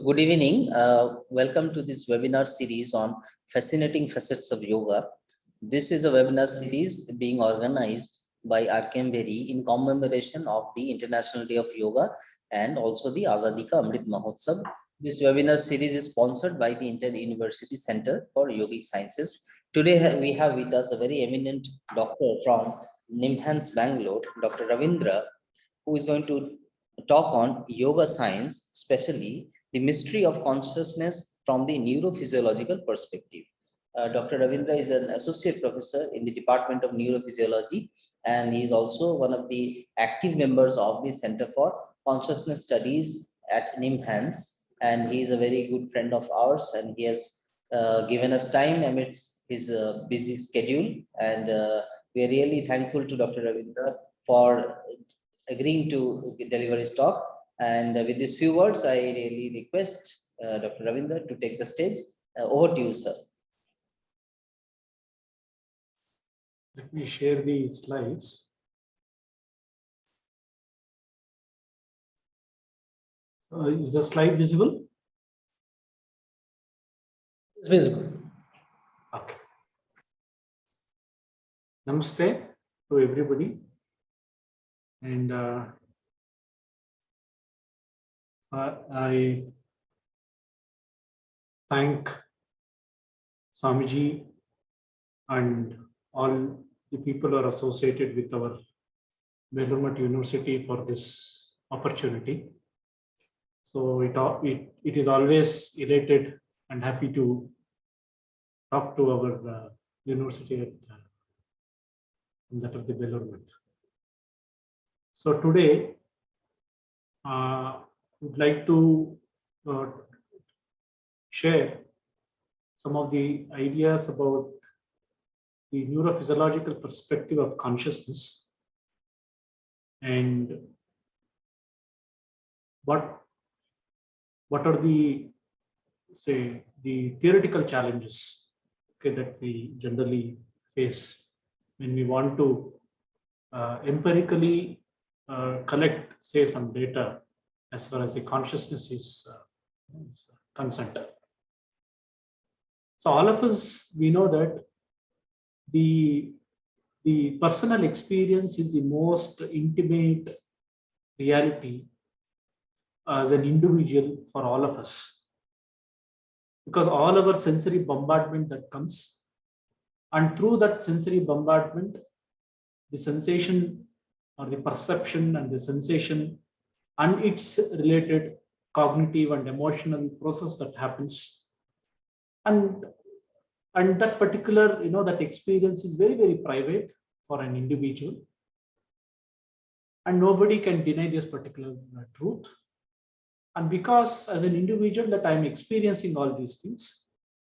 Good evening. Welcome to this webinar series on fascinating facets of yoga. This is a webinar series being organized by RKMVery in commemoration of the International Day of Yoga and also the Azadi ka AmritMahotsav. This webinar series is sponsored by the Inter-University Center for Yogic Sciences. Today we have with us a very eminent doctor from NIMHANS, Bangalore, Dr. Ravindra, who is going to talk on yoga science, especially the mystery of consciousness from the neuro-physiological perspective. Dr. Ravindra is an associate professor in the Department of Neurophysiology, and he is also one of the active members of the Center for Consciousness Studies at NIMHANS, and he is a very good friend of ours, and he has given us time amidst his busy schedule, and we are really thankful to Dr. Ravindra for agreeing to deliver his talk. And with these few words, I really request Dr. Ravindra to take the stage. Over to you, sir. Let me share the slides. Is the slide visible? It's visible. Okay. Namaste to everybody. And I thank Swamiji and all the people who are associated with our Vivekananda University for this opportunity. So it is always elated and happy to talk to our university at that of the Vivekananda. So today, I would like to share some of the ideas about the neurophysiological perspective of consciousness and what are the theoretical challenges, okay, that we generally face when we want to empirically collect, say, some data as far as the consciousness is concerned. So all of us, we know that the personal experience is the most intimate reality as an individual for all of us, because all our sensory bombardment that comes, and through that sensory bombardment, the sensation or the perception and the sensation and its related cognitive and emotional process that happens, and that particular, that experience is very, very private for an individual, and nobody can deny this particular truth. And because as an individual that I'm experiencing all these things,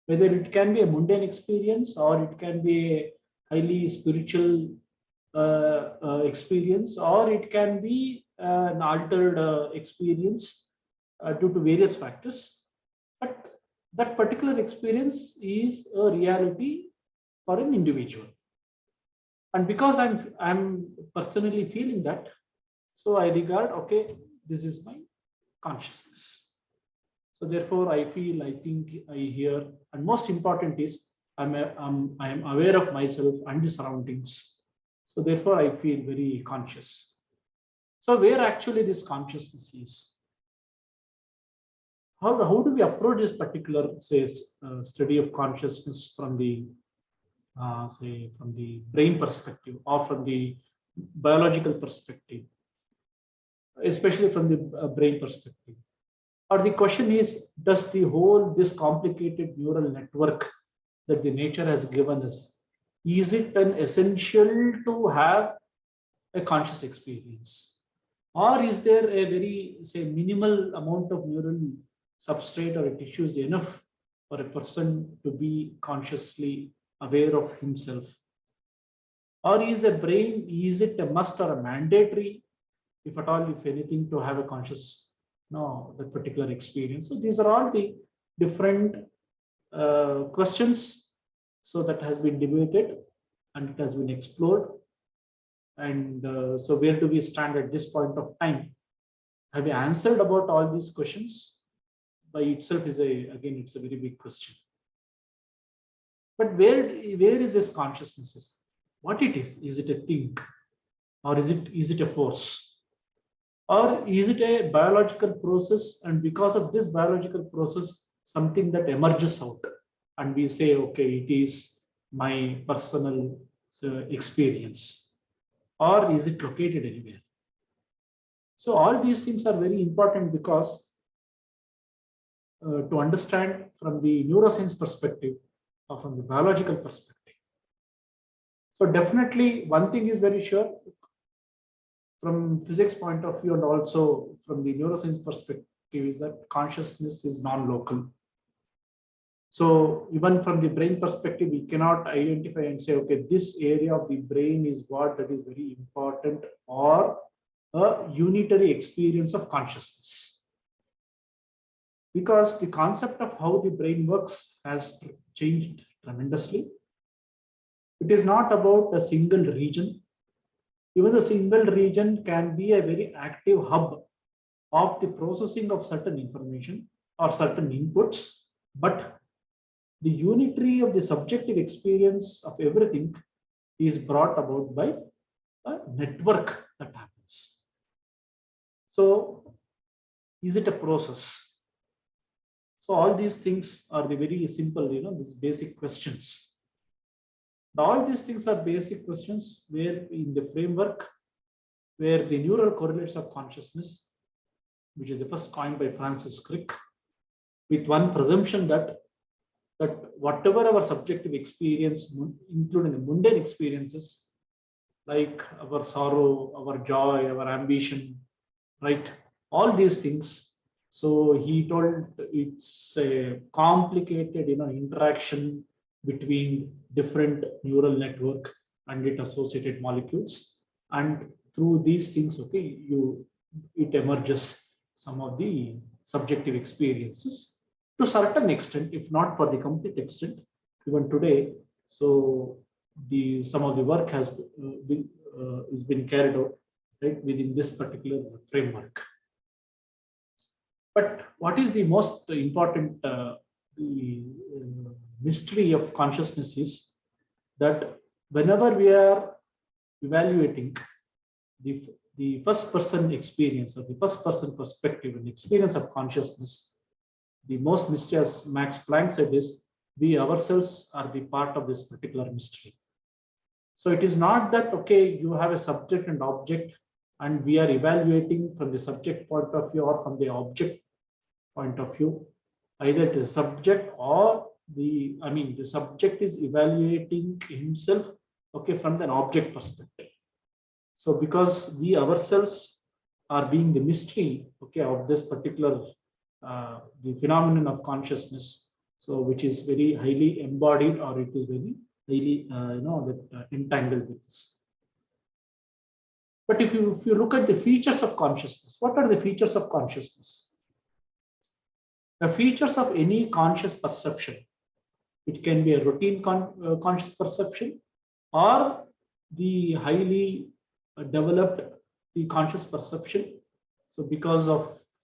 whether it can be a mundane experience or it can be a highly spiritual experience, or it can be an altered experience due to various factors, but that particular experience is a reality for an individual. And because I'm personally feeling that, so I regard, okay, this is my consciousness. So therefore I think I hear, and most important is I am aware of myself and the surroundings. So therefore I feel very conscious. So where actually this consciousness is? How do we approach this particular, say, study of consciousness from the from the brain perspective or from the biological perspective, especially from the brain perspective? Or the question is, does this complicated neural network that the nature has given us, is it an essential to have a conscious experience? Or is there a very, say, minimal amount of neural substrate or tissues enough for a person to be consciously aware of himself? Or is a brain, is it a must or a mandatory, if at all, if anything, to have a conscious, that particular experience? So these are all the different questions. So that has been debated and it has been explored. And so where do we stand at this point of time? Have you answered about all these questions? by itself is again, it's a very big question. But where is this consciousness? What it is? Is it a thing, or is it a force, or is it a biological process? And because of this biological process, something that emerges out, and we say, okay, it is my personal experience, or is it located anywhere? So all these things are very important because to understand from the neuroscience perspective or from the biological perspective. So definitely one thing is very sure from physics point of view and also from the neuroscience perspective is that consciousness is non-local. So even from the brain perspective, we cannot identify and say, okay, this area of the brain is what that is very important or a unitary experience of consciousness. Because the concept of how the brain works has changed tremendously. It is not about a single region. Even the single region can be a very active hub of the processing of certain information or certain inputs, but the unitary of the subjective experience of everything is brought about by a network that happens. So, is it a process? So all these things are the very simple, these basic questions. All these things are basic questions where in the framework where the neural correlates of consciousness, which is the first coined by Francis Crick, with one presumption that whatever our subjective experience, including the mundane experiences, like our sorrow, our joy, our ambition, right? All these things. So he told it's a complicated, interaction between different neural network and its associated molecules, and through these things, okay, it emerges some of the subjective experiences to certain extent, if not for the complete extent, even today. So some of the work has been carried out right within this particular framework. But what is the most important mystery of consciousness is that whenever we are evaluating the first person experience or the first person perspective and experience of consciousness, the most mystery, as Max Planck said, is we ourselves are the part of this particular mystery. So it is not that, okay, you have a subject and object and we are evaluating from the subject point of view or from the object point of view. Either it is a subject or the subject is evaluating himself, okay, from an object perspective. So because we ourselves are being the mystery, okay, of this particular the phenomenon of consciousness, so which is very highly embodied, or it is very highly entangled with this. But if you look at the features of consciousness, what are the features of consciousness? The features of any conscious perception, it can be a routine conscious perception or the highly developed the conscious perception. So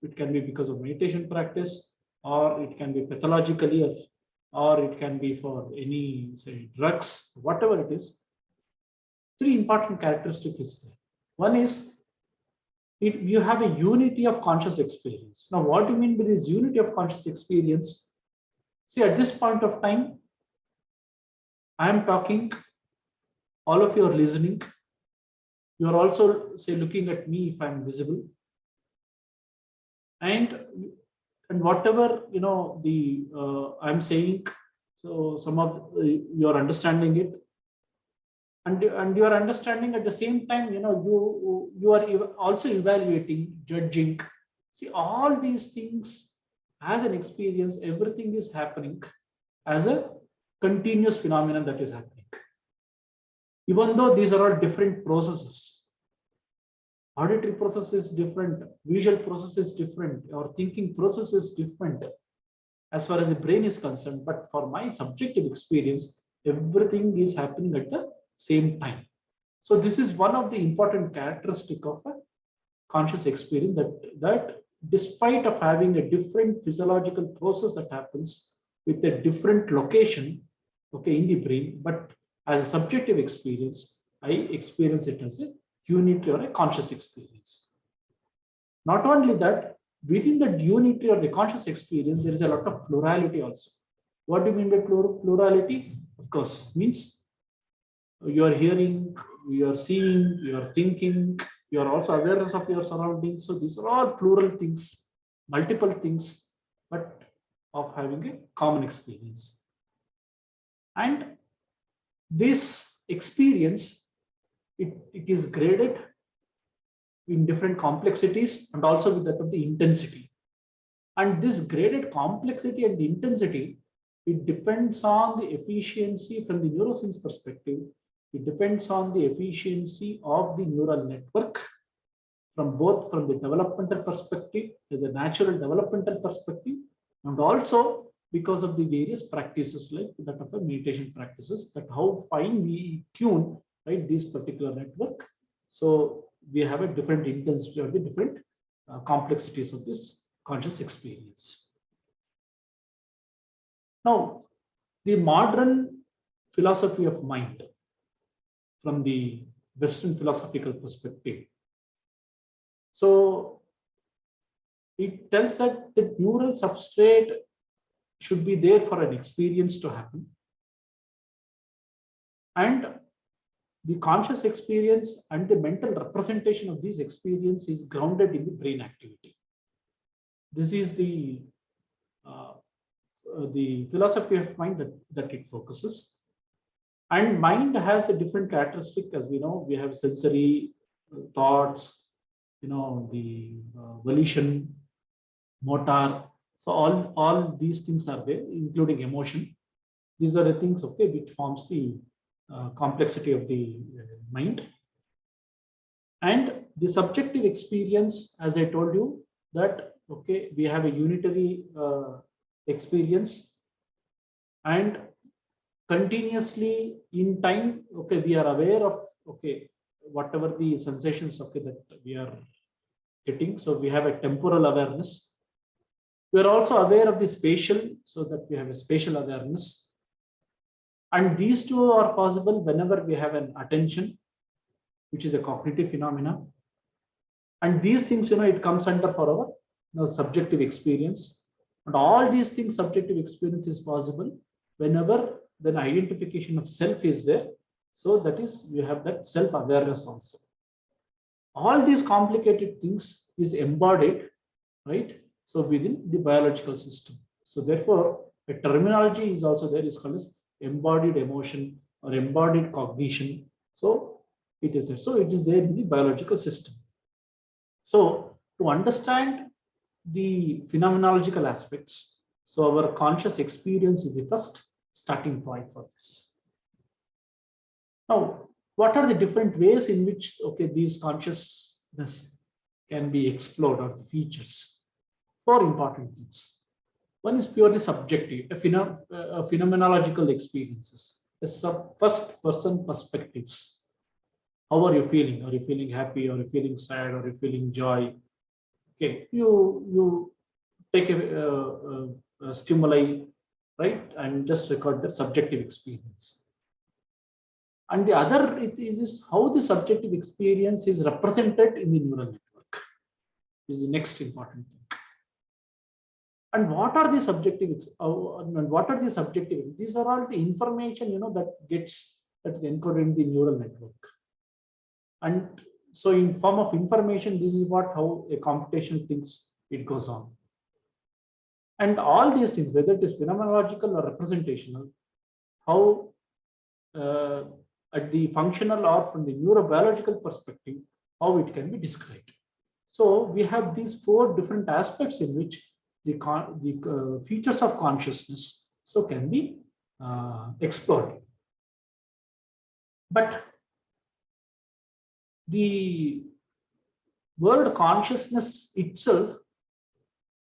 it can be because of meditation practice, or it can be pathologically, or it can be for any, say, drugs, whatever it is. Three important characteristics is there. One is you have a unity of conscious experience. Now, what do you mean by this unity of conscious experience? See, at this point of time, I am talking, all of you are listening. You are also, say, looking at me if I am visible. And whatever, I'm saying, so some of you are understanding it. And you are understanding at the same time, you are also evaluating, judging. See, all these things as an experience, everything is happening as a continuous phenomenon that is happening. Even though these are all different processes, auditory process is different, visual process is different, or thinking process is different as far as the brain is concerned. But for my subjective experience, everything is happening at the same time. So this is one of the important characteristic of a conscious experience, that despite of having a different physiological process that happens with a different location, okay, in the brain, but as a subjective experience, I experience it as a unity or a conscious experience. Not only that, within the unity or the conscious experience, there is a lot of plurality also. What do you mean by plurality? Of course, means you are hearing, you are seeing, you are thinking, you are also awareness of your surroundings. So these are all plural things, multiple things, but of having a common experience. And this experience, it is graded in different complexities and also with that of the intensity. And this graded complexity and intensity, it depends on the efficiency from the neuroscience perspective. It depends on the efficiency of the neural network from both from the developmental perspective, the natural developmental perspective, and also because of the various practices like that of a meditation practices, that how fine we tune, right, this particular network. So we have a different intensity or the different complexities of this conscious experience. Now, the modern philosophy of mind from the Western philosophical perspective. So it tells that the neural substrate should be there for an experience to happen. And the conscious experience and the mental representation of this experience is grounded in the brain activity. This is the philosophy of mind that it focuses. And mind has a different characteristic, as we know. We have sensory thoughts, the volition, motor. So all these things are there, including emotion. These are the things, okay, which forms the complexity of the mind. And the subjective experience, as I told you, that okay, we have a unitary experience, and continuously in time, okay, we are aware of, okay, whatever the sensations, okay, that we are getting. So we have a temporal awareness. We are also aware of the spatial, so that we have a spatial awareness. And these two are possible whenever we have an attention, which is a cognitive phenomena. And these things, it comes under for our subjective experience. And all these things, subjective experience is possible whenever the identification of self is there. So that is, we have that self-awareness also. All these complicated things is embodied, right? So within the biological system. So therefore, a terminology is also there, is called as embodied emotion or embodied cognition. So it is there. So it is there in the biological system. So to understand the phenomenological aspects, so our conscious experience is the first starting point for this. Now, what are the different ways in which, okay, these consciousness can be explored, or the features? Four important things. One is purely subjective, a phenomenological experiences, first person perspectives. How are you feeling? Are you feeling happy? Are you feeling sad? Are you feeling joy? Okay, you take a stimuli, right, and just record the subjective experience. And the other is how the subjective experience is represented in the neural network. Is the next important thing. And what are the subjective? And what are the subjective? These are all the information that gets encoded in the neural network. And so, in form of information, this is how a computation thinks it goes on. And all these things, whether it is phenomenological or representational, how at the functional or from the neurobiological perspective, how it can be described. So we have these four different aspects in which the features of consciousness so can be explored. But the word consciousness itself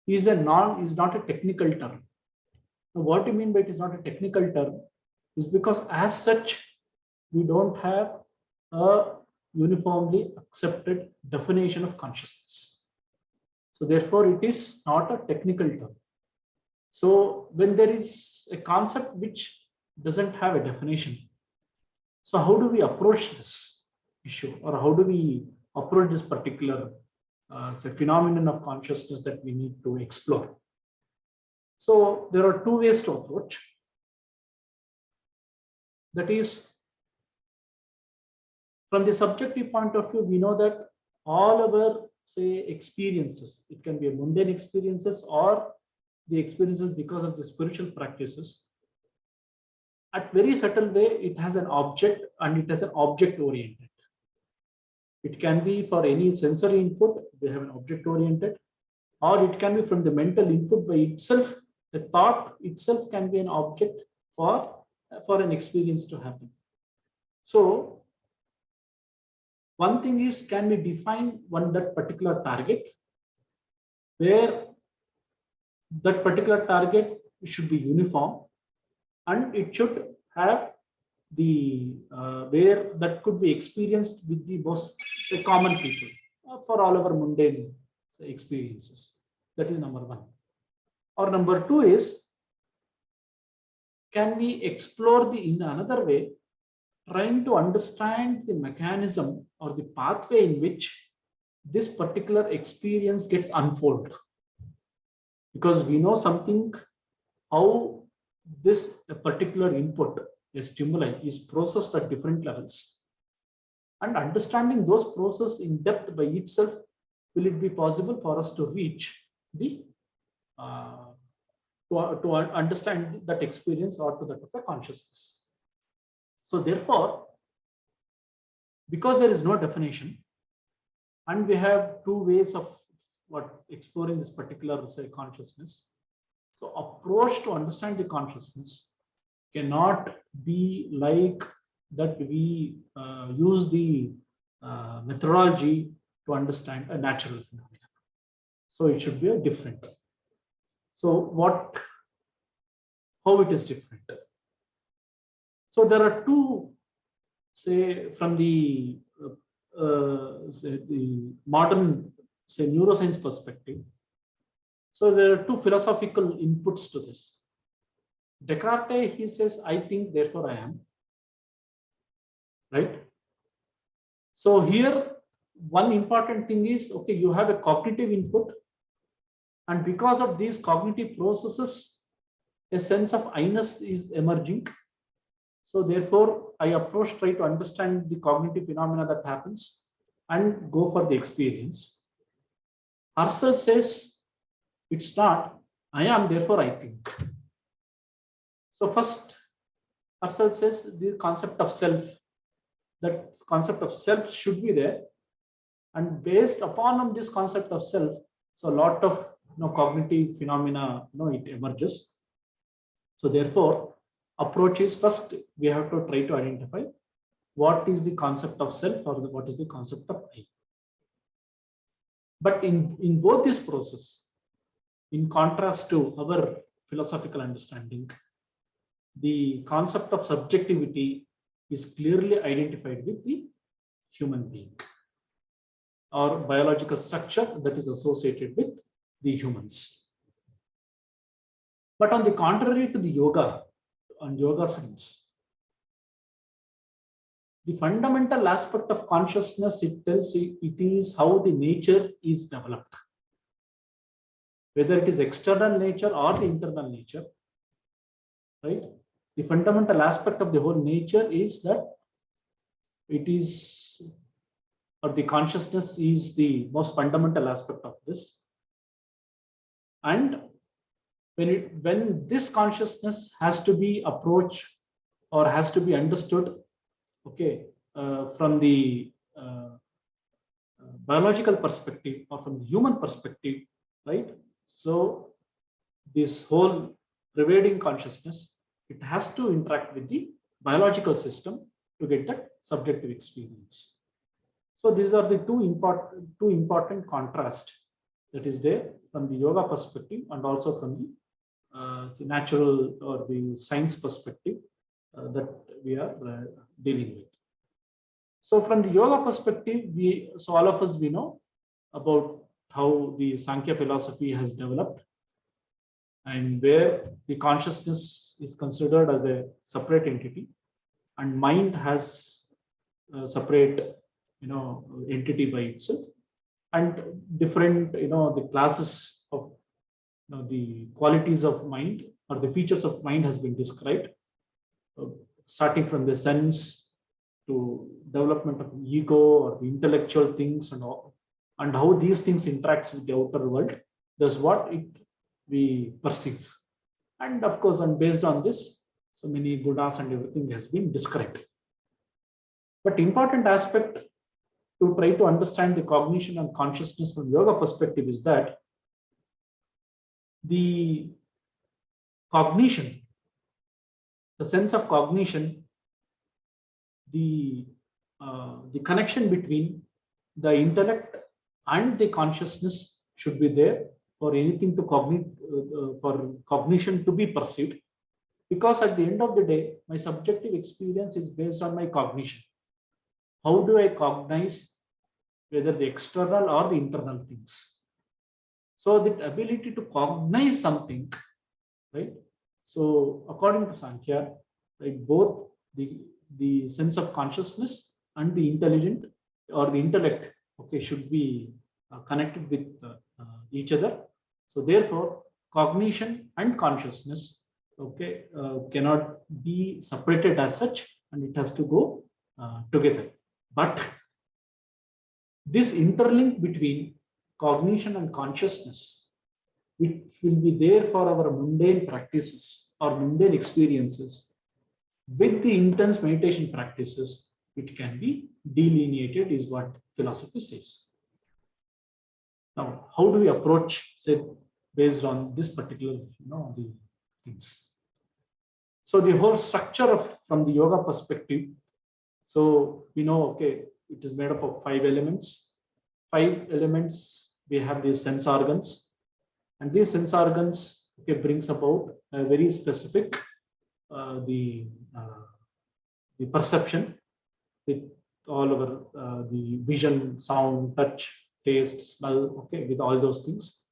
is not a technical term. Now, what do you mean by it is not a technical term? Is because as such we don't have a uniformly accepted definition of consciousness. So therefore, it is not a technical term. So when there is a concept which doesn't have a definition, so how do we approach this issue, or how do we approach this particular say phenomenon of consciousness that we need to explore? So there are two ways to approach. That is, from the subjective point of view, we know that all our say experiences, it can be a mundane experiences or the experiences because of the spiritual practices, at very subtle way, it has an object and it has an object oriented. It can be for any sensory input, they have an object oriented, or it can be from the mental input by itself. The thought itself can be an object for an experience to happen. So one thing is, can we define that particular target, where that particular target should be uniform and it should have the where that could be experienced with the most say common people for all our mundane say, experiences. That is number one. Or number two is, can we explore in another way, trying to understand the mechanism or the pathway in which this particular experience gets unfolded? Because we know something, how this particular input, a stimuli, is processed at different levels, and understanding those processes in depth by itself, will it be possible for us to reach the to understand that experience or to that of a consciousness? So therefore, because there is no definition and we have two ways of exploring this particular say consciousness, so approach to understand the consciousness cannot be like that we use the methodology to understand a natural phenomenon. So it should be a different. So how it is different? So there are two, say from the say the modern say neuroscience perspective. So there are two philosophical inputs to this. Descartes, he says, I think, therefore I am. Right? So here, one important thing is, okay, you have a cognitive input, and because of these cognitive processes, a sense of I-ness is emerging. So therefore, I try to understand the cognitive phenomena that happens and go for the experience. Husserl says, it's not, I am, therefore I think. So first, Husserl says the concept of self, that concept of self should be there. And based upon this concept of self, so a lot of cognitive phenomena it emerges. So therefore, approach is, first we have to try to identify what is the concept of self or what is the concept of I. But in both this process, in contrast to our philosophical understanding, the concept of subjectivity is clearly identified with the human being or biological structure that is associated with the humans. But on the contrary to the yoga, on yoga science, the fundamental aspect of consciousness, it tells it is how the nature is developed, whether it is external nature or the internal nature, right? The fundamental aspect of the whole nature is that it is, or the consciousness is the most fundamental aspect of this. And when this consciousness has to be approached or has to be understood, okay, from the biological perspective or from the human perspective, right? So this whole pervading consciousness, it has to interact with the biological system to get that subjective experience. So these are the two important contrast that is there from the yoga perspective and also from the natural or the science perspective that we are dealing with. So from the yoga perspective, so all of us, we know about how the Sankhya philosophy has developed, and where the consciousness is considered as a separate entity, and mind has a separate, entity by itself, and different, the classes of, the qualities of mind or the features of mind has been described, uh, starting from the sense to development of ego or the intellectual things and all, and how these things interacts with the outer world. That's what we perceive. And of course, and based on this, so many gunas and everything has been described. But important aspect to try to understand the cognition and consciousness from yoga perspective is that the cognition, the sense of cognition, the connection between the intellect and the consciousness should be there for anything to for cognition to be perceived, because at the end of the day, my subjective experience is based on my cognition. How do I cognize whether the external or the internal things? So the ability to cognize something, right? So according to Sankhya, like both the sense of consciousness and the intelligent or the intellect, okay, should be connected with each other. So therefore, cognition and consciousness, okay, cannot be separated as such, and it has to go together. But this interlink between cognition and consciousness, which will be there for our mundane practices or mundane experiences, with the intense meditation practices, it can be delineated, is what philosophy says. Now, how do we approach, say, based on this particular, the things? So the whole structure of, from the yoga perspective, so we know, okay, it is made up of 5 elements. 5 elements, we have these sense organs, and these sense organs, okay, brings about a very specific the perception with all our the vision, sound, touch, taste, smell, okay, with all those things.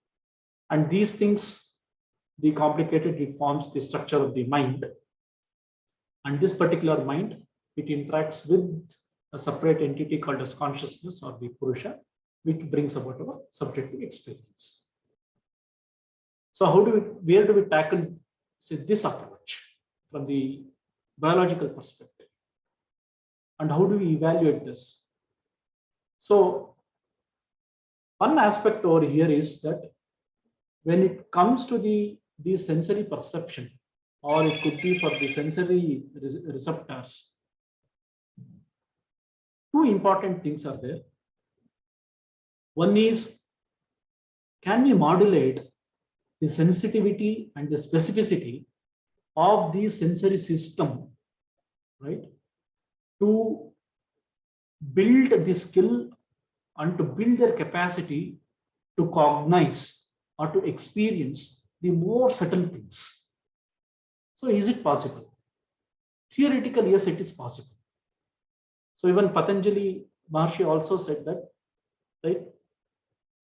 And these things, the complicated, it forms the structure of the mind. And this particular mind, it interacts with a separate entity called as consciousness or the Purusha, which brings about our subjective experience. So where do we tackle, say, this approach from the biological perspective? And how do we evaluate this? So one aspect over here is that when it comes to the sensory perception, or it could be for the sensory receptors, 2 important things are there. One is, can we modulate the sensitivity and the specificity of the sensory system, right, to build the skill and to build their capacity to cognize or to experience the more subtle things. So is it possible? Theoretically, yes, it is possible. So even Patanjali Maharshi also said that, right,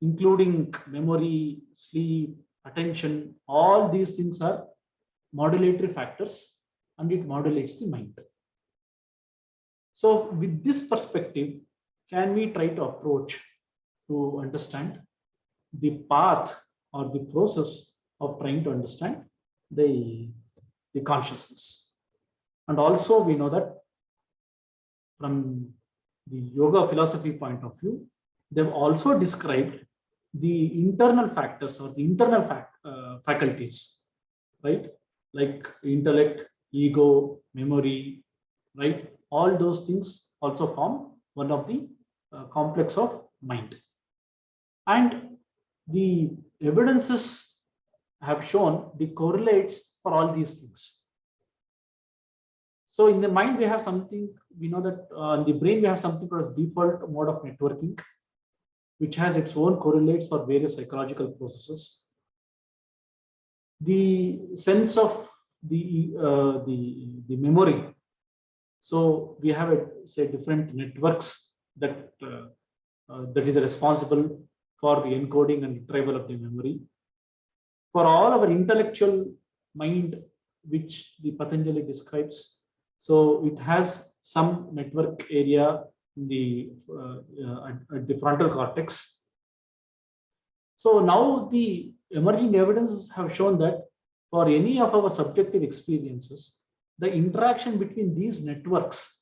including memory, sleep, attention, all these things are modulatory factors, and it modulates the mind. So with this perspective, can we try to approach to understand the path or the process of trying to understand the consciousness? And also we know that from the yoga philosophy point of view, they've also described the internal factors or the internal faculties, right? Like intellect, ego, memory, right? All those things also form one of the complex of mind. And the evidences have shown the correlates for all these things. So in the mind, we have something, we know that in the brain, we have something called as default mode of networking, which has its own correlates for various psychological processes. The sense of the memory. So we have say different networks that that is responsible for the encoding and retrieval of the memory. For all our intellectual mind, which the Patanjali describes, so it has some network area in the at the frontal cortex. So now the emerging evidences have shown that for any of our subjective experiences, the interaction between these networks,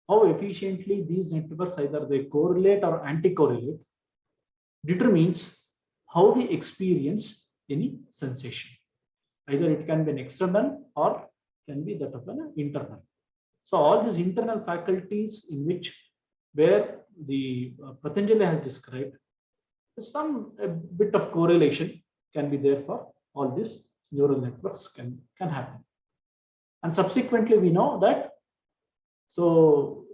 how efficiently these networks either they correlate or anti-correlate, determines how we experience any sensation. Either it can be an external or can be that of an internal. So all these internal faculties in which where the Patanjali has described, some a bit of correlation can be there for all these neural networks can happen. And subsequently we know that, so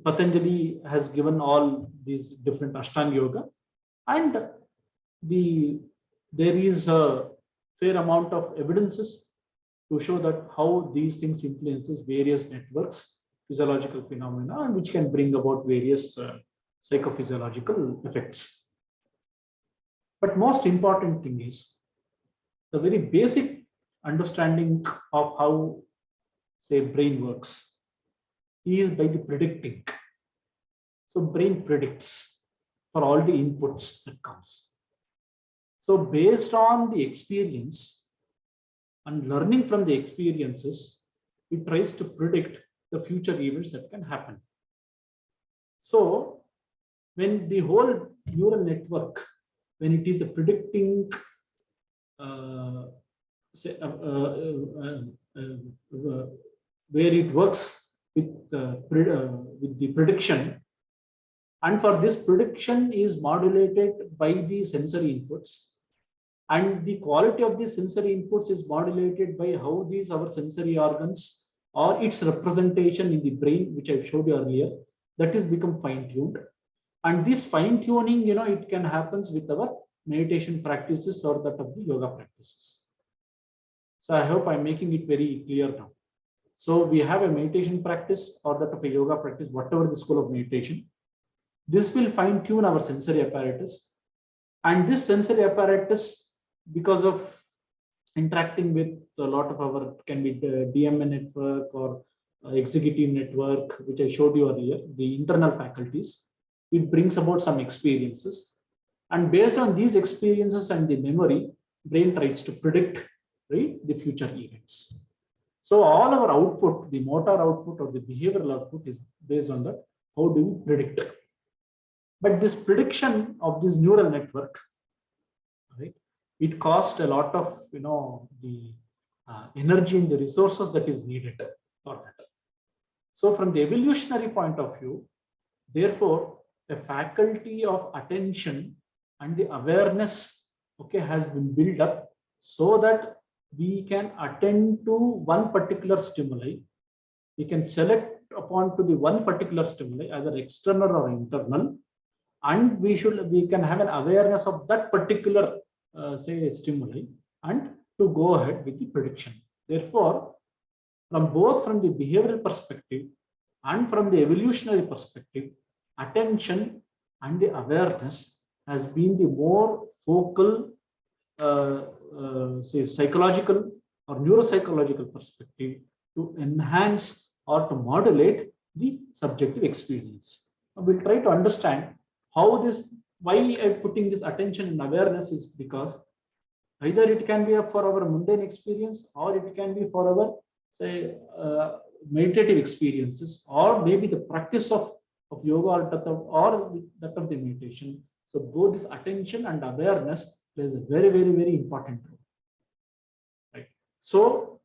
Patanjali has given all these different Ashtanga yoga, and there is a fair amount of evidences to show that how these things influences various networks, physiological phenomena, and which can bring about various psychophysiological effects. But most important thing is the very basic understanding of how, say, brain works is by the predicting. So brain predicts for all the inputs that comes. So based on the experience and learning from the experiences, it tries to predict the future events that can happen. So when the whole neural network, when it is a predicting where it works with the prediction, and for this prediction is modulated by the sensory inputs, and the quality of the sensory inputs is modulated by how these our sensory organs or its representation in the brain, which I showed you earlier, that is become fine-tuned. And this fine-tuning, it can happen with our meditation practices or that of the yoga practices. So I hope I'm making it very clear now. So we have a meditation practice or that of a yoga practice, whatever the school of meditation. This will fine-tune our sensory apparatus. And this sensory apparatus, because of interacting with a lot of our, can be the DMN network or executive network, which I showed you earlier, the internal faculties, it brings about some experiences. And based on these experiences and the memory, brain tries to predict, right, the future events. So all our output, the motor output or the behavioral output is based on that. How do we predict? But this prediction of this neural network, right, it costs a lot of, the energy and the resources that is needed for that. So from the evolutionary point of view, therefore, a faculty of attention and the awareness, okay, has been built up so that we can attend to one particular stimuli. We can select upon to the one particular stimuli, either external or internal, and we can have an awareness of that particular say stimuli and to go ahead with the prediction. Therefore, from the behavioral perspective and from the evolutionary perspective, attention and the awareness has been the more focal say psychological or neuropsychological perspective to enhance or to modulate the subjective experience. Now we'll try to understand how this, why I'm putting this attention and awareness is because either it can be for our mundane experience or it can be for our, say, meditative experiences, or maybe the practice of yoga or that of the meditation. So both this attention and awareness plays a very, very, very important role. Right. So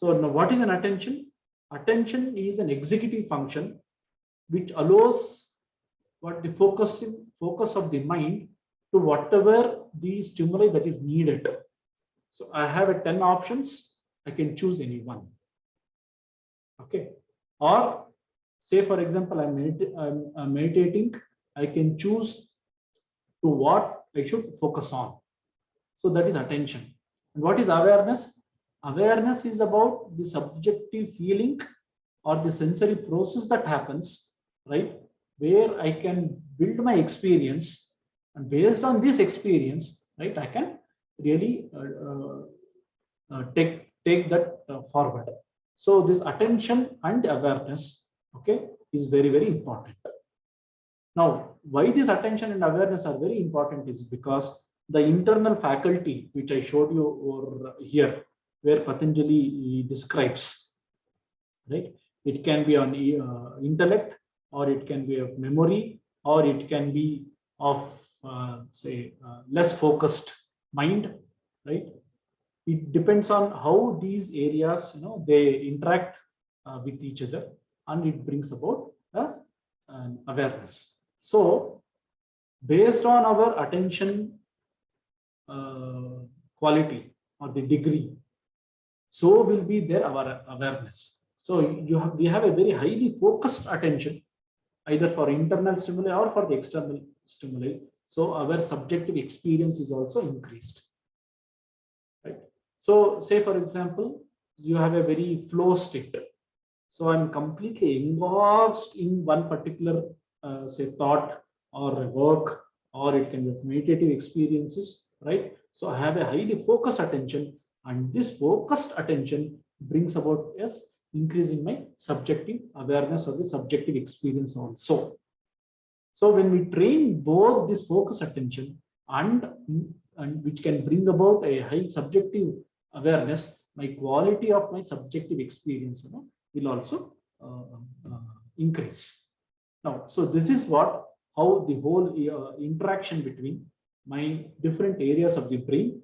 now what is an attention? Attention is an executive function which allows what the focus of the mind to whatever the stimuli that is needed. So I have a 10 options, I can choose any one. Okay. Or say for example, I'm meditating, I can choose to what I should focus on. So that is attention. And what is awareness? Awareness is about the subjective feeling or the sensory process that happens, right, where I can build my experience, and based on this experience, right, I can really take that forward. So this attention and awareness, okay, is very, very important. Now, why this attention and awareness are very important is because the internal faculty, which I showed you over here, where Patanjali describes, right? It can be on intellect, or it can be of memory, or it can be of less focused mind, right? It depends on how these areas, they interact with each other, and it brings about an awareness. So based on our attention quality or the degree, so will be there our awareness. So we have a very highly focused attention, either for internal stimuli or for the external stimuli. So our subjective experience is also increased, right? So say for example, you have a very flow state. So I'm completely engulfed in one particular say thought or a work, or it can be meditative experiences, right? So I have a highly focused attention, and this focused attention brings about yes increasing my subjective awareness of the subjective experience also. So when we train both this focus attention and which can bring about a high subjective awareness, my quality of my subjective experience, will also increase. Now, so this is what how the whole interaction between my different areas of the brain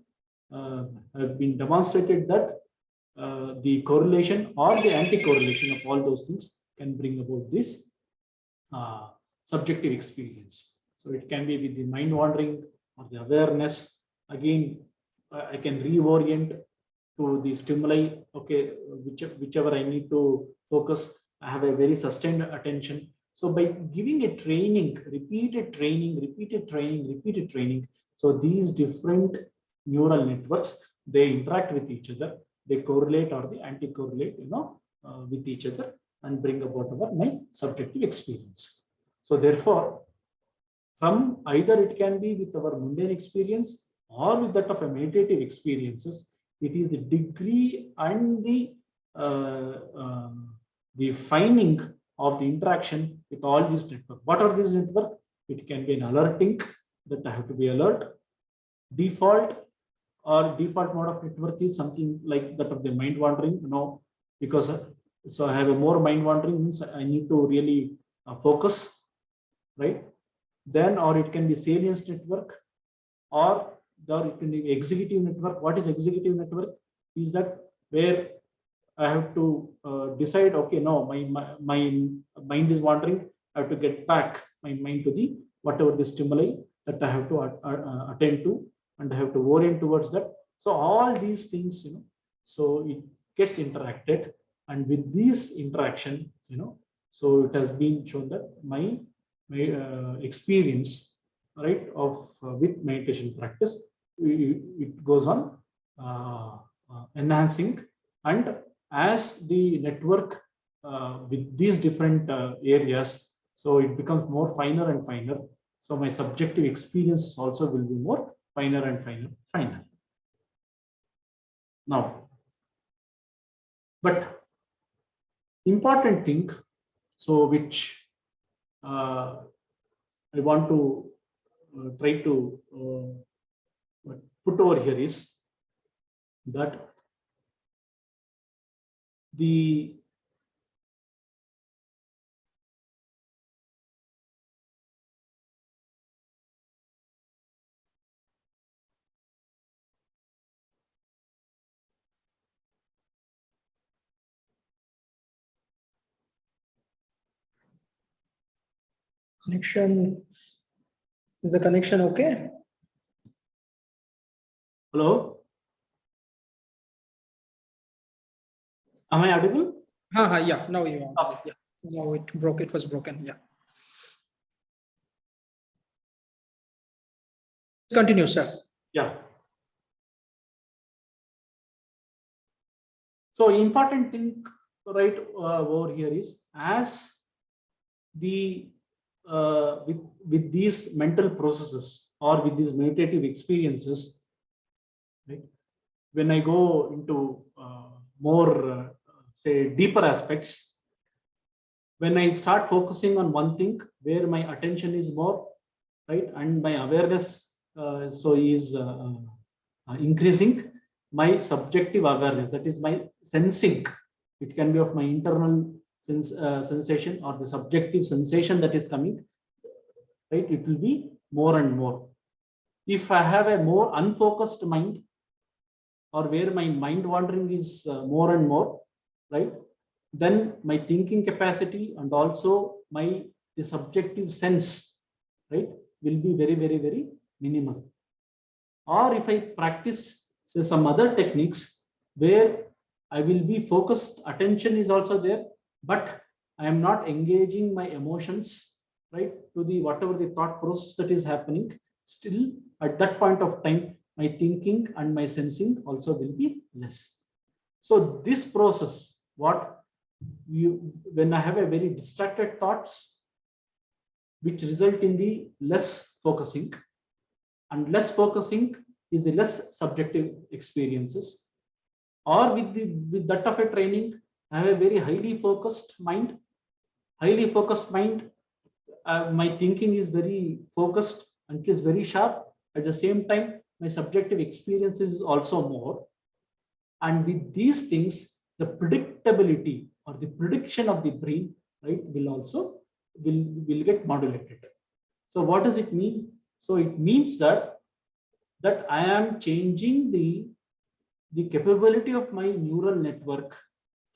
have been demonstrated that the correlation or the anti-correlation of all those things can bring about this subjective experience. So it can be with the mind wandering or the awareness. Again, I can reorient to the stimuli. Okay, whichever I need to focus, I have a very sustained attention. So by giving a training, repeated training, repeated training, repeated training, so these different neural networks, they interact with each other, they correlate or they anti-correlate, with each other, and bring about my subjective experience. So therefore, from either it can be with our mundane experience or with that of a meditative experiences, it is the degree and the finding of the interaction with all these network. What are these network? It can be an alerting, that I have to be alert. Default or default mode of network is something like that of the mind wandering, because so I have a more mind wandering, means I need to really focus, right? Then, or it can be salience network, or it can be executive network. What is executive network? Is that where I have to decide, okay, no, my mind is wandering. I have to get back my mind to the whatever the stimuli that I have to attend to, and I have to orient towards that. So all these things, so it gets interacted, and with this interaction, so it has been shown that my experience, right, of with meditation practice, it goes on enhancing, and as the network with these different areas, so it becomes more finer and finer. So my subjective experience also will be more finer and finer. Now, but important thing, so which I want to try to put over here is that the Connection, is the connection okay? hello, am I audible? Yeah, now you are. Okay. Yeah, now it was broken. Yeah. Continue, sir. Yeah. So important thing right over here is, as the with these mental processes or with these meditative experiences, right? When I go into more say deeper aspects, when I start focusing on one thing where my attention is more, right, and my awareness is increasing, my subjective awareness, that is my sensing, it can be of my internal sensation or the subjective sensation that is coming, right, it will be more and more. If I have a more unfocused mind, or where my mind wandering is more and more, right, then my thinking capacity and also the subjective sense, right, will be very, very, very minimal. Or if I practice say some other techniques where I will be focused, attention is also there, but I am not engaging my emotions, right, to the whatever the thought process that is happening, still at that point of time my thinking and my sensing also will be less. So this process, when I have a very distracted thoughts, which result in the less focusing, and less focusing is the less subjective experiences. Or with that of a training, I have a very highly focused mind. Highly focused mind, my thinking is very focused and it is very sharp. At the same time, my subjective experience is also more. And with these things, the predictability or the prediction of the brain, right, will get modulated. So what does it mean? So it means that I am changing the capability of my neural network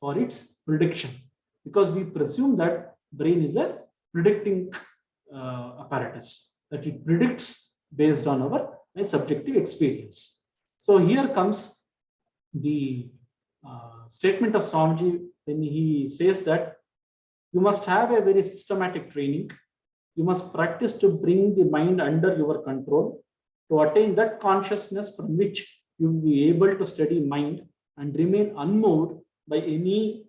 for its prediction, because we presume that brain is a predicting apparatus, that it predicts based on my subjective experience. So here comes the statement of Swamiji when he says that you must have a very systematic training. You must practice to bring the mind under your control to attain that consciousness from which you will be able to study mind and remain unmoved by any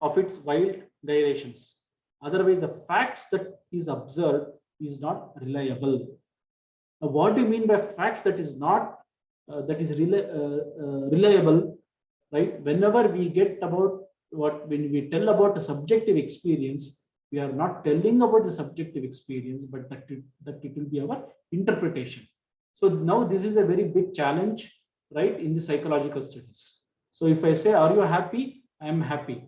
of its wild gyrations. Otherwise, the facts that is observed is not reliable. Now, what do you mean by facts that is not reliable? Right? Whenever we get about when we tell about a subjective experience, we are not telling about the subjective experience, but that it will be our interpretation. So now this is a very big challenge, right, in the psychological studies. So if I say, are you happy? I am happy.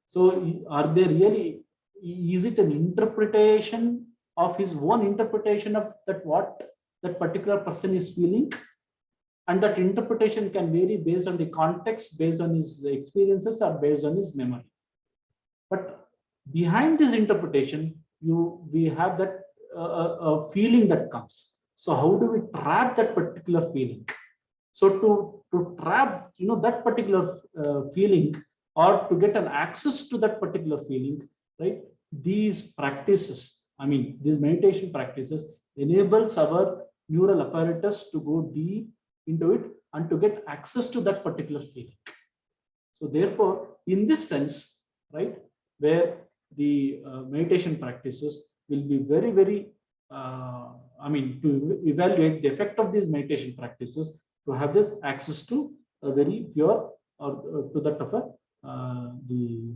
So are they really, is it an interpretation of his own interpretation of what that particular person is feeling? And that interpretation can vary based on the context, based on his experiences, or based on his memory. But behind this interpretation, we have that feeling that comes. So how do we trap that particular feeling? So to trap that particular feeling, or to get an access to that particular feeling, right? These practices, these meditation practices enables our neural apparatus to go deep into it and to get access to that particular feeling. So therefore, in this sense, right, where the meditation practices will be very, very, to evaluate the effect of these meditation practices, to have this access to a very pure, or to that of the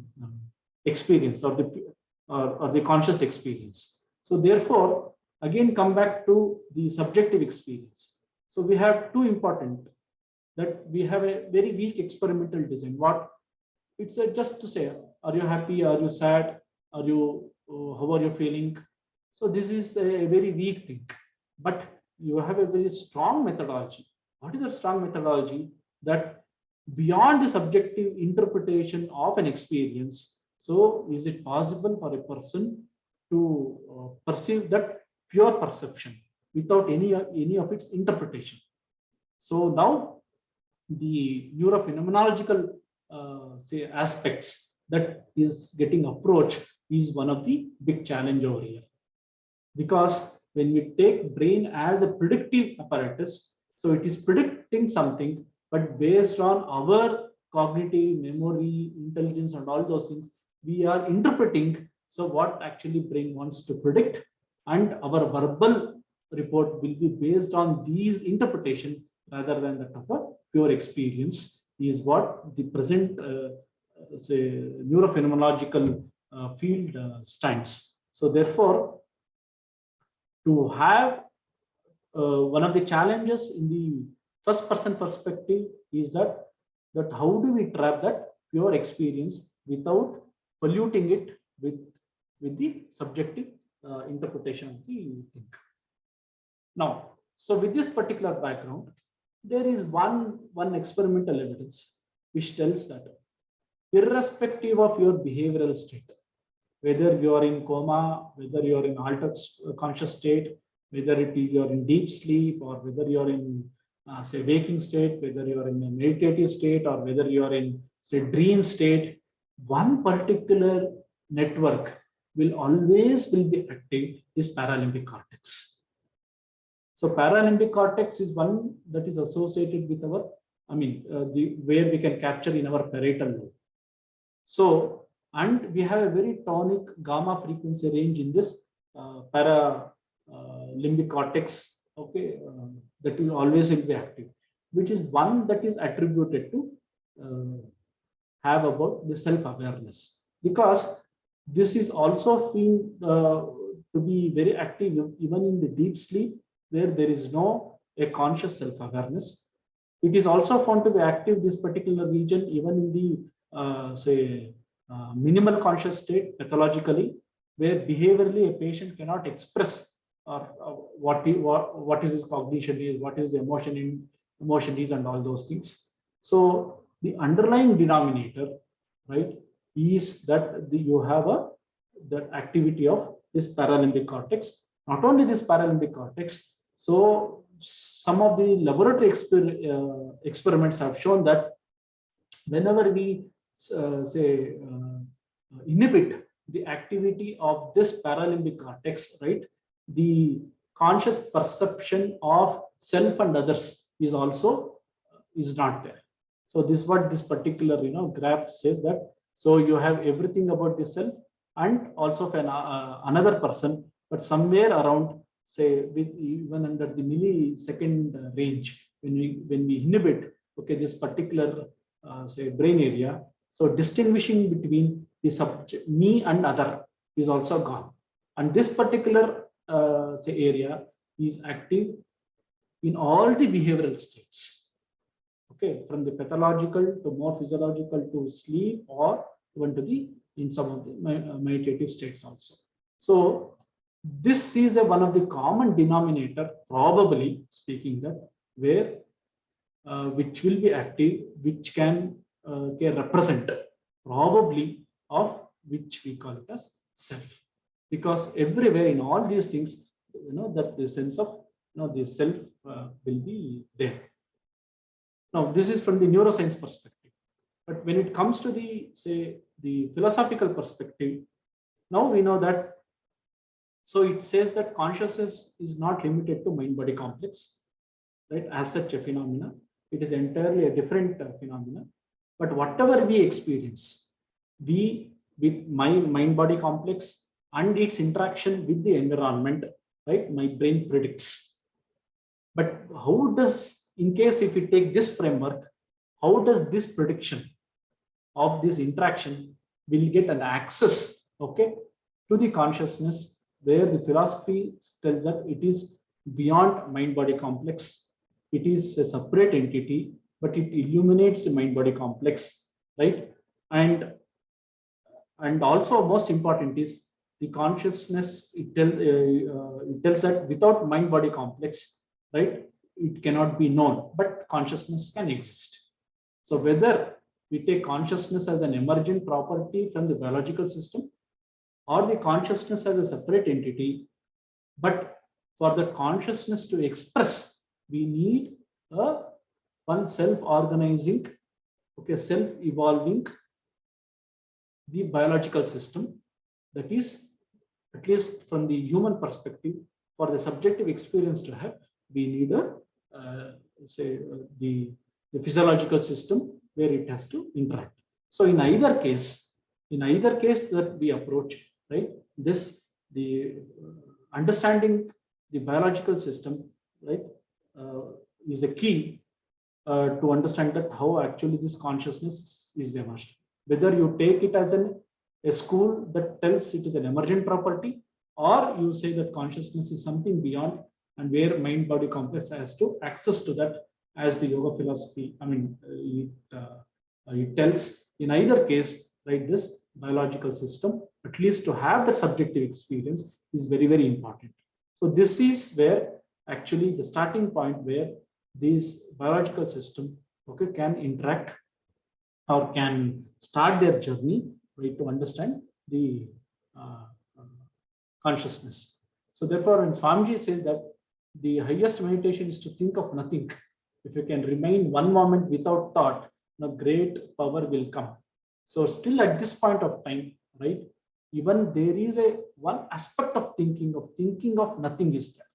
experience, or the conscious experience. So therefore, again come back to the subjective experience. So we have two important, that we have a very weak experimental design. It's just to say, are you happy? Are you sad? How are you feeling? So this is a very weak thing, but you have a very strong methodology. What is the strong methodology? That beyond the subjective interpretation of an experience, so is it possible for a person to perceive that pure perception without any of its interpretation? So now the neurophenomenological aspects that is getting approached is one of the big challenge over here, because when we take brain as a predictive apparatus, so it is predicting something, but based on our cognitive memory, intelligence, and all those things, we are interpreting. So what actually brain wants to predict, and our verbal report will be based on these interpretation rather than that of a pure experience, is what the present say neurophenomenological field stands. So therefore, to have one of the challenges in the first person perspective is that how do we trap that pure experience without polluting it with the subjective interpretation of the thing. Now, so with this particular background, there is one experimental evidence which tells that irrespective of your behavioral state, whether you are in coma, whether you are in altered conscious state, whether it is you are in deep sleep, or whether you are in say waking state, whether you are in a meditative state, or whether you are in say dream state, one particular network will be active, is paralimbic cortex. So paralimbic cortex is one that is associated with our, where we can capture in our parietal lobe. So, and we have a very tonic gamma frequency range in this paralimbic cortex, okay, that will always be active, which is one that is attributed to have about the self-awareness, because this is also seen to be very active even in the deep sleep, where there is no a conscious self-awareness. It is also found to be active, this particular region, even in the minimal conscious state pathologically, where behaviorally a patient cannot express what is his cognition is, what is the emotion is, and all those things. So the underlying denominator, right, is that you have the activity of this paralimbic cortex. Not only this paralimbic cortex, so some of the laboratory experiments have shown that whenever we inhibit the activity of this paralimbic cortex, right, the conscious perception of self and others is not there. So this is what this particular graph says, that so you have everything about the self and also another person, but somewhere around, say, with even under the millisecond range, when we inhibit, okay, this particular say brain area, so distinguishing between the subject, me and other, is also gone, and this particular say area is active in all the behavioral states, okay, from the pathological to more physiological to sleep, or even to the in some of the meditative states also. So this is one of the common denominator, probably speaking, that where which will be active, which can represent probably of which we call it as self, because everywhere in all these things, that the sense of the self will be there. Now this is from the neuroscience perspective, but when it comes to the the philosophical perspective, now we know that, so it says that consciousness is not limited to mind-body complex, right, as such a phenomena. It is entirely a different phenomena. But whatever we experience, we with my mind-body complex and its interaction with the environment, right, my brain predicts. But how does, in case if we take this framework, how does this prediction of this interaction will get an access, okay, to the consciousness, where the philosophy tells that it is beyond mind-body complex. It is a separate entity, but it illuminates the mind-body complex, right? And also most important is the consciousness. It tells that without mind-body complex, right, it cannot be known, but consciousness can exist. So whether we take consciousness as an emergent property from the biological system, or the consciousness as a separate entity, but for the consciousness to express, we need one self-organizing, okay, self-evolving the biological system, that is, at least from the human perspective, for the subjective experience to have, we need the physiological system where it has to interact. So in either case that we approach, right, this understanding the biological system, right, is the key to understand that how actually this consciousness is emerged. Whether you take it as a school that tells it is an emergent property, or you say that consciousness is something beyond and where mind body complex has to access to that, as the yoga philosophy, it tells. In either case, right, this biological system, at least to have the subjective experience, is very, very important. So this is where actually the starting point where these biological system, okay, can interact or can start their journey, right, to understand the consciousness. So therefore, when Swamiji says that the highest meditation is to think of nothing, if you can remain one moment without thought, great power will come. So still at this point of time, right, even there is a one aspect of thinking of nothing is there.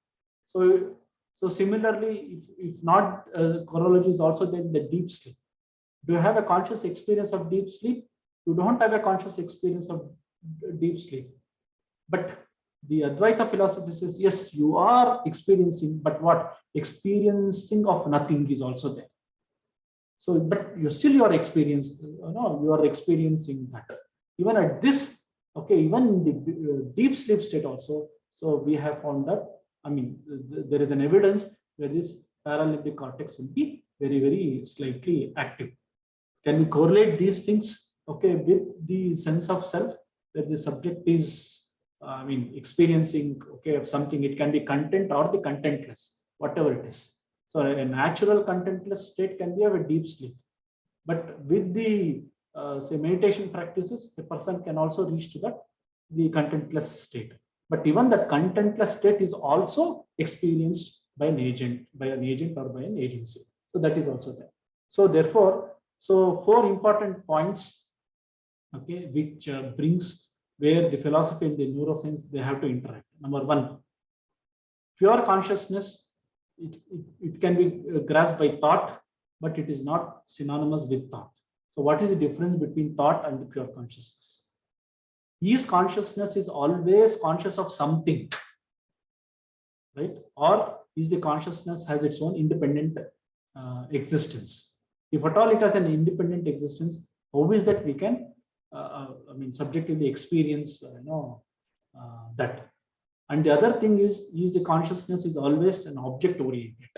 So similarly, if not, chronology is also then the deep sleep. Do you have a conscious experience of deep sleep? You don't have a conscious experience of deep sleep. But the Advaita philosophy says, yes, you are experiencing, but what? Experiencing of nothing is also there. So, but you are experiencing, you are experiencing that. Even at this, okay, even in the deep sleep state also, so we have found that, there is an evidence where this paralimbic cortex will be very, very slightly active. Can we correlate these things, okay, with the sense of self, where the subject is, experiencing, okay, of something? It can be content or the contentless, whatever it is. So a natural contentless state can be of a deep sleep. But with the say meditation practices, the person can also reach to the contentless state. But even the contentless state is also experienced by an agent or by an agency. So that is also there. So therefore, so 4 important points, okay, which brings where the philosophy and the neuroscience, they have to interact. Number 1, pure consciousness, it can be grasped by thought, but it is not synonymous with thought. So what is the difference between thought and the pure consciousness? Is consciousness is always conscious of something, right? Or is the consciousness has its own independent existence? If at all it has an independent existence, how is that we can, subjectively experience, that? And the other thing is the consciousness is always an object oriented.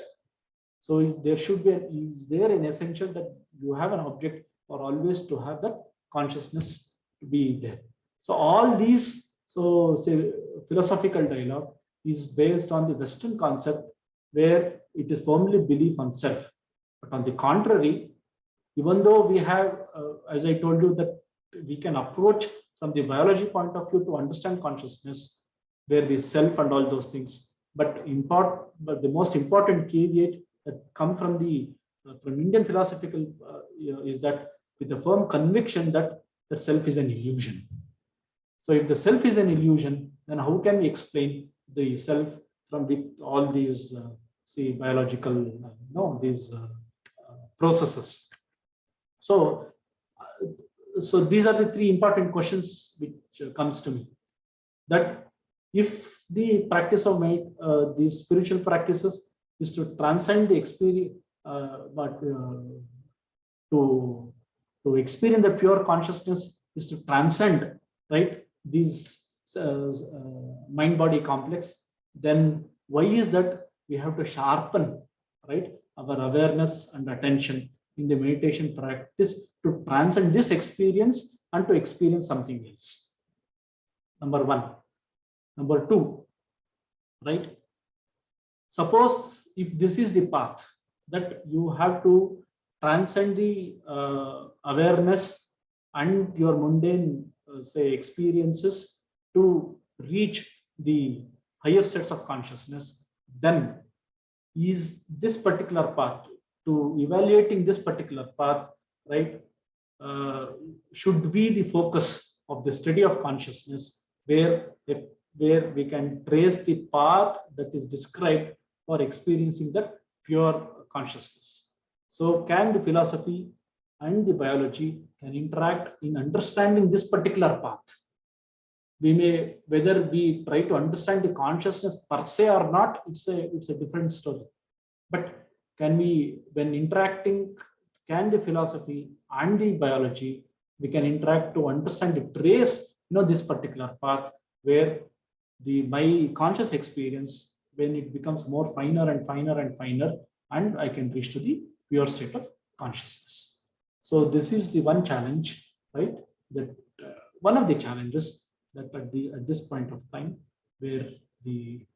So there should be, is there an essential that you have an object, or always to have that consciousness to be there? So all these, so say philosophical dialogue is based on the Western concept, where it is firmly belief on self. But on the contrary, even though we have, as I told you, that we can approach from the biology point of view to understand consciousness, where the self and all those things, but the most important caveat that come from the from Indian philosophical is that with a firm conviction that the self is an illusion. So if the self is an illusion, then how can we explain the self from with all these say biological these processes? So these are the 3 important questions which comes to me. That if the practice of these spiritual practices is to transcend the experience, but to experience the pure consciousness is to transcend, right, these mind-body complex, then why is that we have to sharpen, right, our awareness and attention in the meditation practice to transcend this experience and to experience something else? Number 1. Number 2, right? Suppose if this is the path that you have to transcend the awareness and your mundane, say, experiences to reach the higher states of consciousness, then is this particular path, to evaluating this particular path, right, should be the focus of the study of consciousness, where we can trace the path that is described for experiencing that pure consciousness. So can the philosophy and the biology can interact in understanding this particular path? whether we try to understand the consciousness per se or not, it's a different story. But can we, when interacting, can the philosophy and the biology, we can interact to understand the trace, this particular path where my conscious experience, when it becomes more finer and finer and finer, and I can reach to the pure state of consciousness. So this is the one challenge, right? That one of the challenges that at this point of time, where the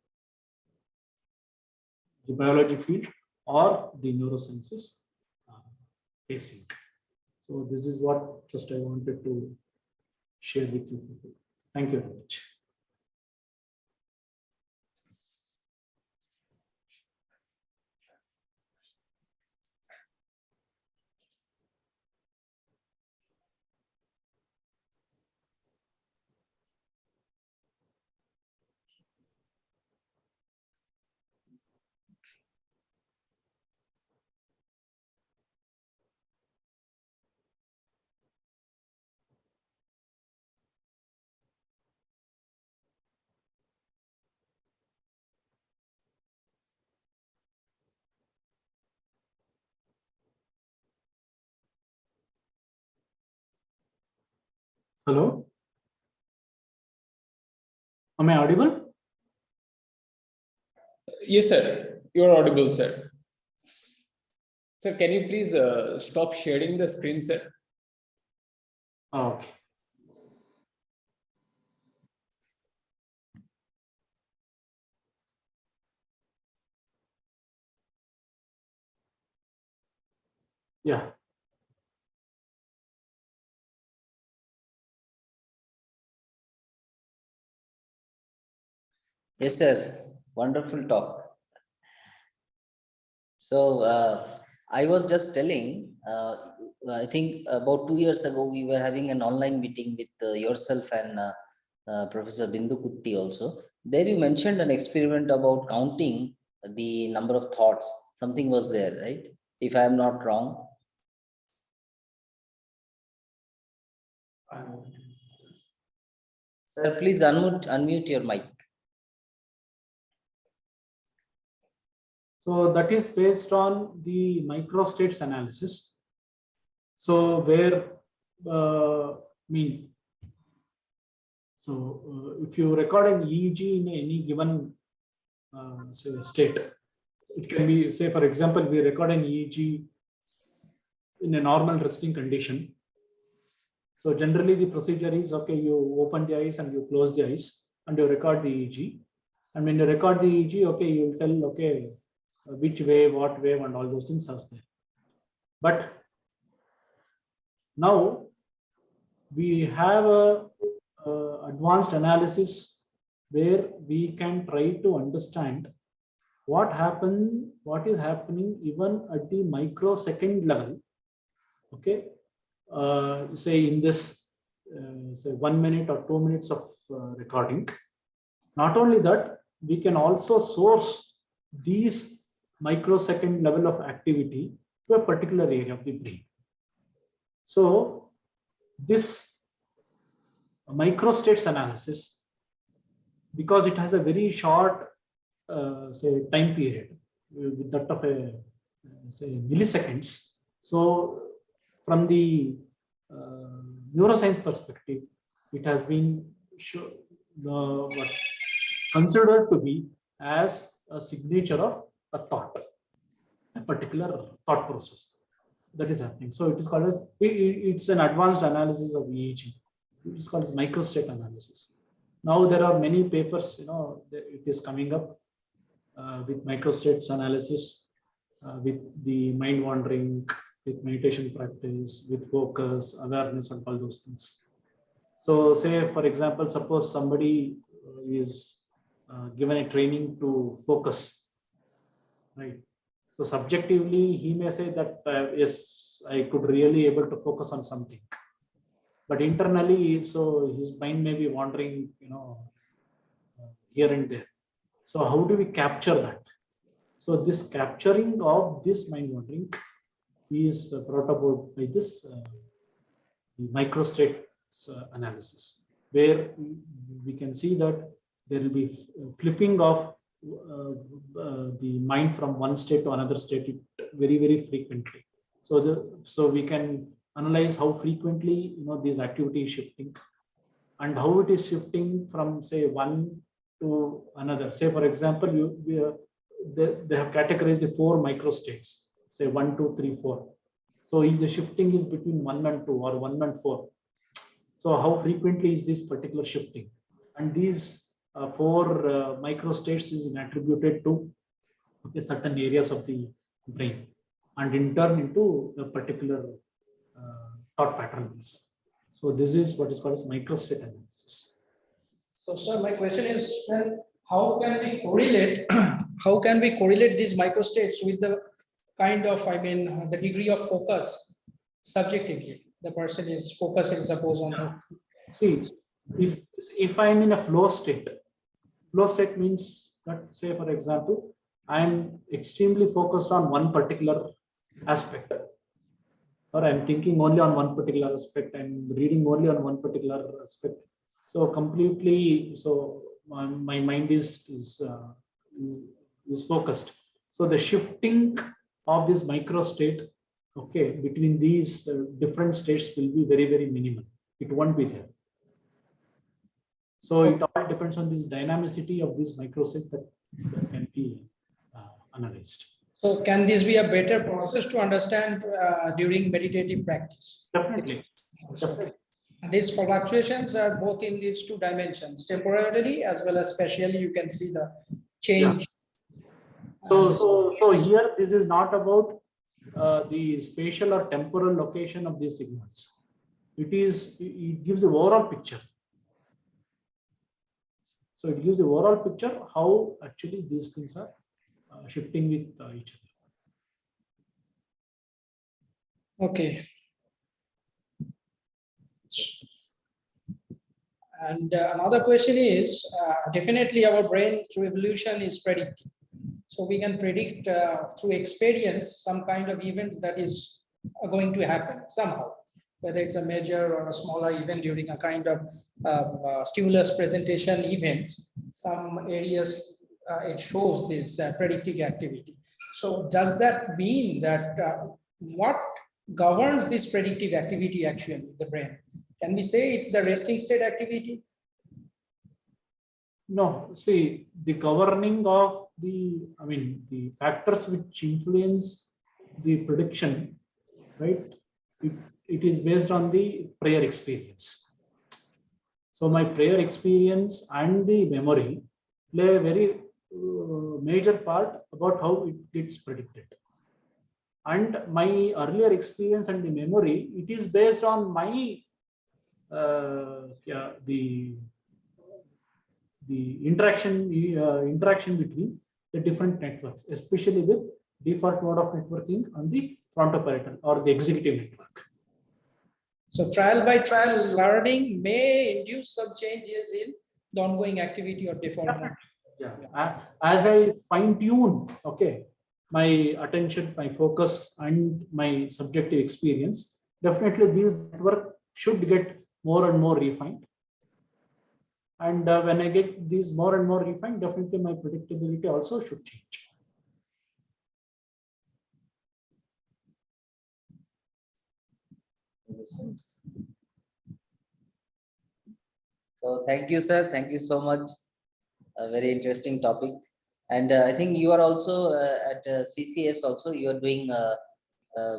biology field or the neurosciences facing. So this is what just I wanted to share with you people. Thank you very much. Hello? Am I audible? Yes, sir. You're audible, sir. Sir, can you please stop sharing the screen, sir? Okay. Yeah. Yes, sir. Wonderful talk. So I was just telling, I think about 2 years ago, we were having an online meeting with yourself and Professor Bindu Kutti also. There you mentioned an experiment about counting the number of thoughts. Something was there, right? If I am not wrong. Sir, please unmute your mic. So that is based on the microstates analysis. So where if you record an EEG in any given say state, it can be, say for example, we record an EEG in a normal resting condition. So generally the procedure is, okay, you open the eyes and you close the eyes and you record the EEG. And when you record the EEG, okay, you tell, okay, which wave, what wave, and all those things are there. But now we have a advanced analysis where we can try to understand what is happening even at the microsecond level. Okay, say in this say 1 minute or 2 minutes of recording. Not only that, we can also source these microsecond level of activity to a particular area of the brain. So this microstates analysis, because it has a very short say time period with that of a say milliseconds. So from the neuroscience perspective, it has been considered to be as a signature of a thought, a particular thought process that is happening. So it is called as, it's an advanced analysis of EEG. It is called as microstate analysis. Now there are many papers, it is coming up with microstates analysis, with the mind wandering, with meditation practice, with focus, awareness, and all those things. So say, for example, suppose somebody is given a training to focus, right? So subjectively, he may say that, yes, I could really able to focus on something. But internally, so his mind may be wandering, here and there. So how do we capture that? So this capturing of this mind wandering is brought about by this microstate analysis. where we can see that there will be flipping of the mind from one state to another state very, very frequently. So we can analyze how frequently this activity is shifting and how it is shifting from say one to another. Say for example, they have categorized the 4 microstates, say 1, 2, 3, 4. So is the shifting is between 1 and 2 or 1 and 4. So how frequently is this particular shifting? And these 4 microstates is attributed to certain areas of the brain and in turn into a particular thought patterns. So this is what is called as microstate analysis. So, sir, my question is, then how can we correlate? How can we correlate these microstates with the kind of, the degree of focus subjectively the person is focusing, suppose on the. See, if I'm in a flow state means that, say for example, I'm extremely focused on one particular aspect, or I'm thinking only on one particular aspect, I'm reading only on one particular aspect. So completely, so my mind is focused. So the shifting of this micro state, okay, between these different states will be very, very minimal. It won't be there. So it all depends on this dynamicity of this microstate that can be analyzed. So can this be a better process to understand during meditative practice? Definitely. Definitely. These fluctuations are both in these 2 dimensions, temporarily as well as spatially. You can see the change. Yeah. So here this is not about the spatial or temporal location of these signals. It gives the overall picture. So it gives the overall picture how actually these things are shifting with each other. Okay. And another question is, definitely our brain through evolution is predictive. So we can predict through experience some kind of events that is going to happen somehow, whether it's a major or a smaller event during a kind of stimulus presentation events, some areas it shows this predictive activity. So does that mean that what governs this predictive activity actually in the brain? Can we say it's the resting state activity? No, see, the governing of the factors which influence the prediction, right? It is based on the prior experience. So my prior experience and the memory play a very major part about how it gets predicted. And my earlier experience and the memory, it is based on my the interaction between the different networks, especially with default mode of networking on the frontoparietal or the executive network. So trial by trial learning may induce some changes in the ongoing activity or default mode. Yeah, as I fine tune, okay, my attention, my focus, and my subjective experience, definitely these network should get more and more refined. And when I get these more and more refined, definitely my predictability also should change. So thank you, sir. Thank you so much. A very interesting topic. And I think you are also at CCS also. You are doing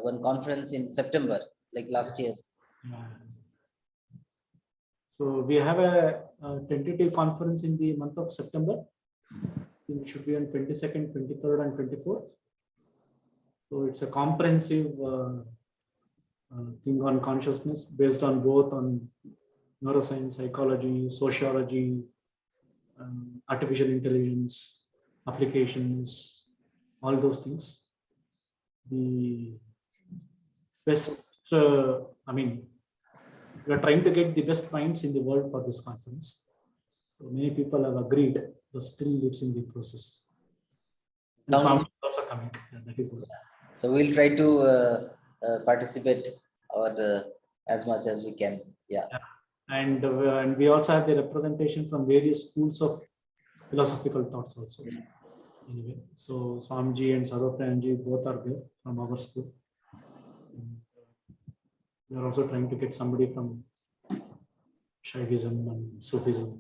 one conference in September, like last year. So we have a tentative conference in the month of September. It should be on 22nd, 23rd, and 24th. So it's a comprehensive thing on consciousness based on both on neuroscience, psychology, sociology, artificial intelligence, applications, all those things. The best, we are trying to get the best minds in the world for this conference. So many people have agreed, but still it's in the process. Sounds also coming. That is so we'll try to participate or as much as we can. Yeah. And we also have the representation from various schools of philosophical thoughts also. Anyway, so Swamiji and Sarvapranji both are there from our school. And, we are also trying to get somebody from Shaivism and Sufism.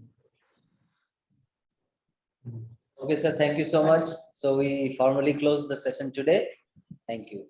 Okay, sir, thank you so much. So we formally close the session today. Thank you.